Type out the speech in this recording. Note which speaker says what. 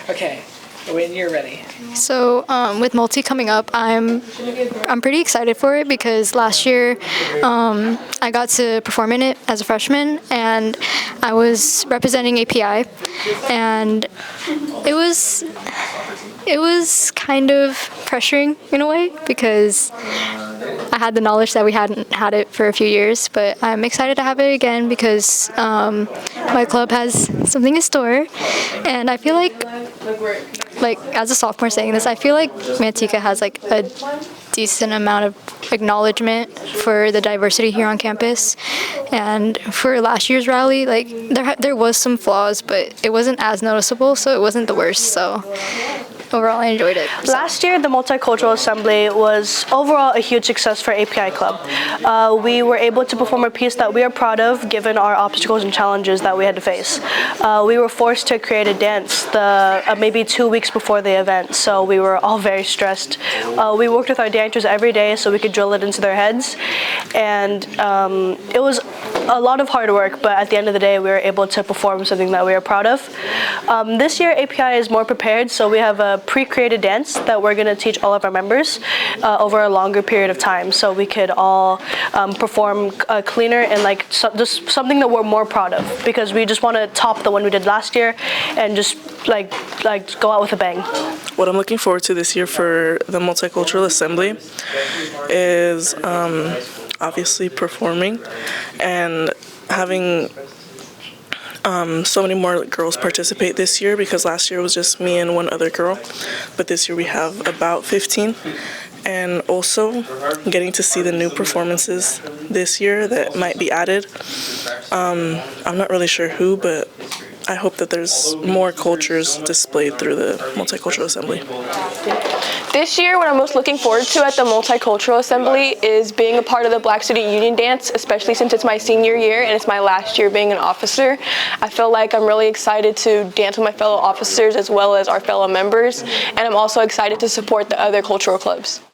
Speaker 1: Okay, when you're ready.
Speaker 2: So with Multi coming up, I'm pretty excited for it because last year I got to perform in it as a freshman, and I was representing API, and it was kind of pressuring in a way because I had the knowledge that we hadn't had it for a few years, but I'm excited to have it again because my club has something in store, and I feel like as a sophomore saying this, I feel like Manteca has like a decent amount of acknowledgement for the diversity here on campus. And for last year's rally, like there was some flaws, but it wasn't as noticeable, so it wasn't the worst. So overall, I enjoyed it.
Speaker 3: Last year, the Multicultural Assembly was overall a huge success for API Club. We were able to perform a piece that we are proud of given our obstacles and challenges that we had to face. We were forced to create a dance maybe 2 weeks before the event, so we were all very stressed. We worked with our dancers every day so we could drill it into their heads, and it was a lot of hard work, but at the end of the day, we were able to perform something that we are proud of. This year, API is more prepared, so we have a pre-created dance that we're going to teach all of our members over a longer period of time, so we could all perform cleaner and just something that we're more proud of, because we just want to top the one we did last year and just like go out with a bang.
Speaker 4: What I'm looking forward to this year for the Multicultural Assembly is obviously performing and having so many more girls participate this year, because last year was just me and one other girl, but this year we have about 15. And also getting to see the new performances this year that might be added. I'm not really sure who, but I hope that there's more cultures displayed through the Multicultural Assembly.
Speaker 5: This year, what I'm most looking forward to at the Multicultural Assembly is being a part of the Black Student Union dance, especially since it's my senior year and it's my last year being an officer. I feel like I'm really excited to dance with my fellow officers as well as our fellow members, and I'm also excited to support the other cultural clubs.